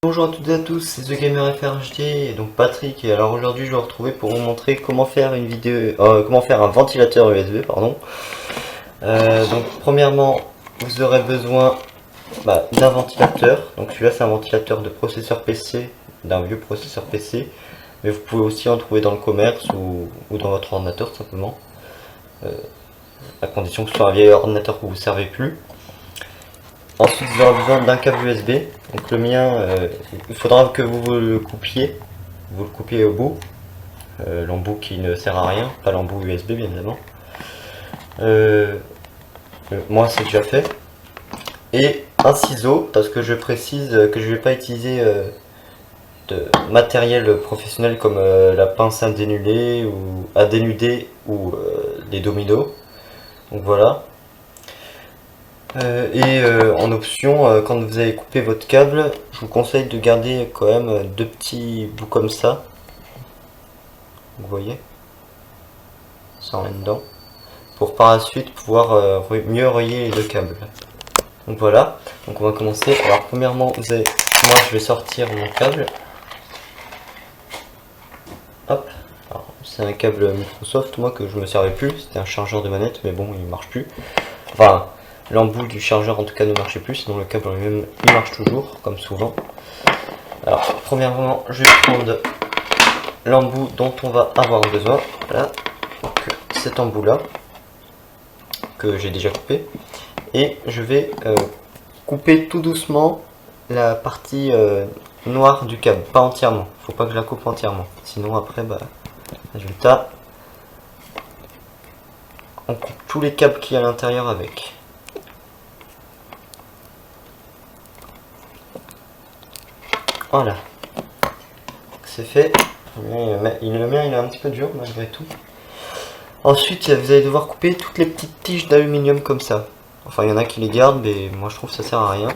Bonjour à toutes et à tous, c'est The Gamer FRHD et donc Patrick, et alors aujourd'hui je vais vous retrouver pour vous montrer comment faire une vidéo, comment faire un ventilateur USB, pardon. Donc premièrement vous aurez besoin d'un ventilateur. Donc celui-là c'est un ventilateur de processeur PC, d'un vieux processeur PC, mais vous pouvez aussi en trouver dans le commerce ou dans votre ordinateur simplement, à condition que ce soit un vieil ordinateur que vous ne servez plus. Ensuite vous aurez besoin d'un câble USB. Donc le mien, il faudra que vous le coupiez au bout, l'embout qui ne sert à rien, pas l'embout USB bien évidemment. Moi c'est déjà fait. Et un ciseau, parce que je précise que je ne vais pas utiliser de matériel professionnel comme la pince à dénuder ou les dominos. Donc voilà. En option, quand vous avez coupé votre câble, je vous conseille de garder quand même deux petits bouts comme ça. Vous voyez, ça rien dedans, pour par la suite pouvoir mieux relier les deux câbles. Donc voilà, donc on va commencer. Alors premièrement, moi je vais sortir mon câble. Hop, c'est un câble Microsoft, moi que je me servais plus, c'était un chargeur de manette, mais bon il marche plus. Enfin, l'embout du chargeur en tout cas ne marchait plus, sinon le câble lui-même il marche toujours, comme souvent. Alors premièrement je vais prendre l'embout dont on va avoir besoin, voilà, donc cet embout là, que j'ai déjà coupé, et je vais couper tout doucement la partie noire du câble, pas entièrement, faut pas que je la coupe entièrement, sinon après résultat, on coupe tous les câbles qu'il y a à l'intérieur avec. Voilà, c'est fait. Le mien il est un petit peu dur malgré tout. Ensuite vous allez devoir couper toutes les petites tiges d'aluminium comme ça. Enfin il y en a qui les gardent, mais moi je trouve que ça sert à rien.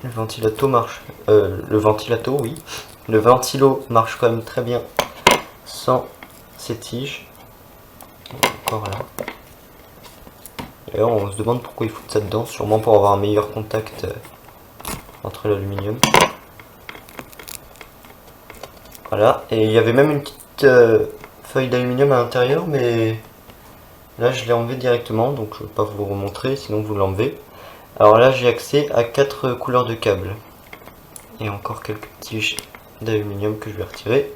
Le ventilato marche, oui. Le ventilo marche quand même très bien sans ces tiges. Encore là. D'ailleurs on se demande pourquoi ils foutent ça dedans, sûrement pour avoir un meilleur contact entre l'aluminium. Voilà, et il y avait même une petite feuille d'aluminium à l'intérieur, mais là je l'ai enlevé directement, donc je ne vais pas vous remontrer, sinon vous l'enlevez. Alors là j'ai accès à 4 couleurs de câbles. Et encore quelques tiges d'aluminium que je vais retirer.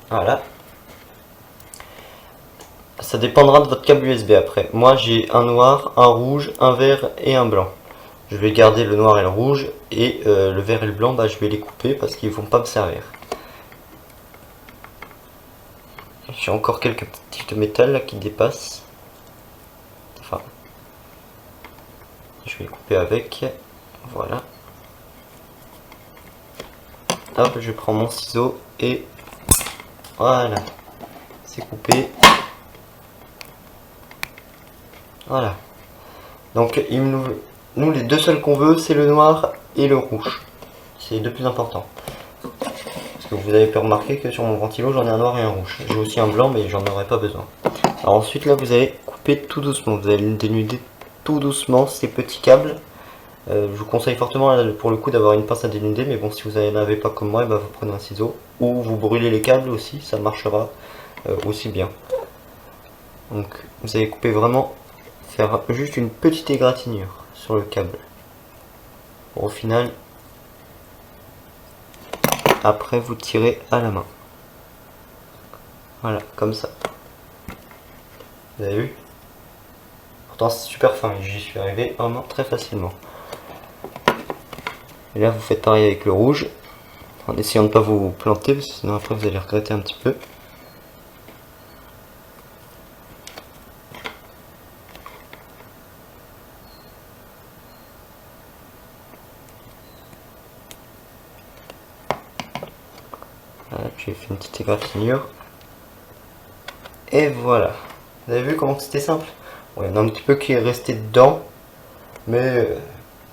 Voilà. Ça dépendra de votre câble USB après. Moi j'ai un noir, un rouge, un vert et un blanc. Je vais garder le noir et le rouge, et le vert et le blanc, je vais les couper parce qu'ils vont pas me servir. J'ai encore quelques petites tiges de métal là qui dépassent. Enfin, je vais les couper avec. Voilà. Hop, je prends mon ciseau et voilà, c'est coupé. Voilà. Donc nous les deux seuls qu'on veut, c'est le noir et le rouge. C'est les deux plus importants. Parce que vous avez pu remarquer que sur mon ventilo j'en ai un noir et un rouge. J'ai aussi un blanc, mais j'en aurais pas besoin. Alors ensuite là vous allez couper tout doucement. Vous allez dénuder tout doucement ces petits câbles. Je vous conseille fortement là, pour le coup d'avoir une pince à dénuder, mais bon si vous n'en avez pas comme moi, vous prenez un ciseau. Ou vous brûlez les câbles aussi, ça marchera aussi bien. Donc vous allez couper vraiment, faire juste une petite égratignure sur le câble. Au final, après vous tirez à la main. Voilà, comme ça. Vous avez vu? Pourtant c'est super fin, j'y suis arrivé vraiment très facilement. Et là vous faites pareil avec le rouge, en essayant de ne pas vous planter, parce que sinon après vous allez regretter un petit peu. Voilà, j'ai fait une petite égratignure. Et voilà. Vous avez vu comment c'était simple? Bon, il y en a un petit peu qui est resté dedans, mais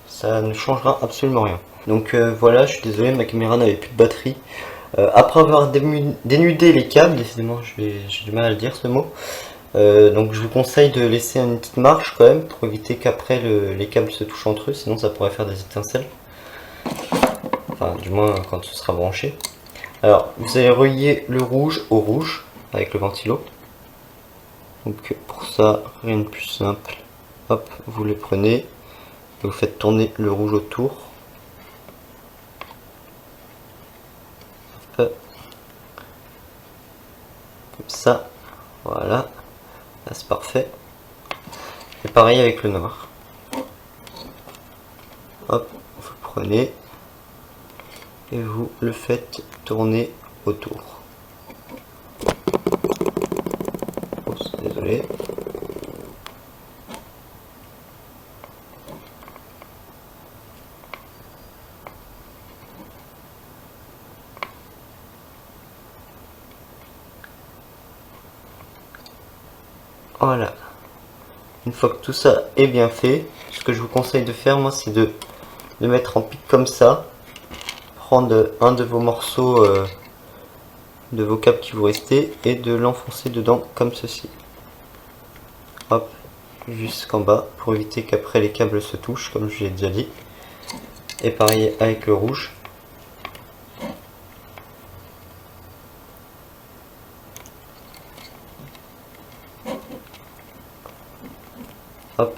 ça ne changera absolument rien. Donc voilà, je suis désolé, ma caméra n'avait plus de batterie. Après avoir dénudé les câbles, décidément j'ai du mal à le dire ce mot, Donc je vous conseille de laisser une petite marge quand même pour éviter qu'après les câbles se touchent entre eux, sinon ça pourrait faire des étincelles. Enfin du moins quand ce sera branché. Alors vous allez relier le rouge au rouge avec le ventilo. Donc pour ça rien de plus simple. Hop, vous les prenez et vous faites tourner le rouge autour. Hop. Comme ça, voilà. Là c'est parfait. Et pareil avec le noir. Hop, vous le prenez et vous le faites tourner autour. Oups, désolé. Voilà. Une fois que tout ça est bien fait, ce que je vous conseille de faire, moi, c'est de le mettre en pique comme ça. Prendre un de vos morceaux de vos câbles qui vous restaient et de l'enfoncer dedans comme ceci. Hop, jusqu'en bas pour éviter qu'après les câbles se touchent, comme je l'ai déjà dit. Et pareil avec le rouge. Hop.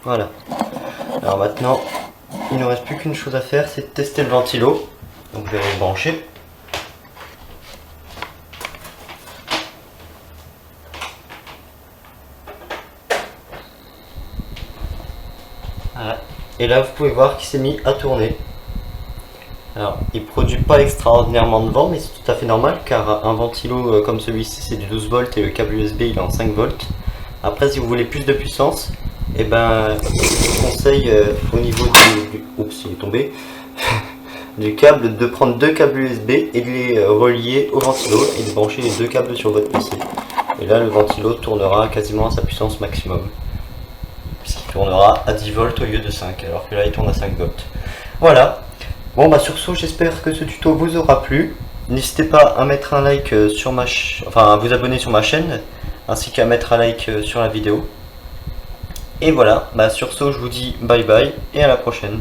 Voilà. Alors maintenant, il ne reste plus qu'une chose à faire, c'est de tester le ventilo. Donc je vais le brancher. Voilà. Et là, vous pouvez voir qu'il s'est mis à tourner. Alors, il produit pas extraordinairement de vent, mais c'est tout à fait normal car un ventilo comme celui-ci c'est du 12 volts et le câble USB il est en 5 volts. Après, si vous voulez plus de puissance, et ben, je vous conseille au niveau oups, il est tombé, du câble de prendre deux câbles USB et de les relier au ventilo et de brancher les deux câbles sur votre PC. Et là, le ventilo tournera quasiment à sa puissance maximum, puisqu'il tournera à 10 volts au lieu de 5, alors que là il tourne à 5 volts. Voilà. Bon bah sur ce, j'espère que ce tuto vous aura plu. N'hésitez pas à mettre un like sur ma à vous abonner sur ma chaîne, ainsi qu'à mettre un like sur la vidéo. Et voilà, bah sur ce, je vous dis bye bye et à la prochaine.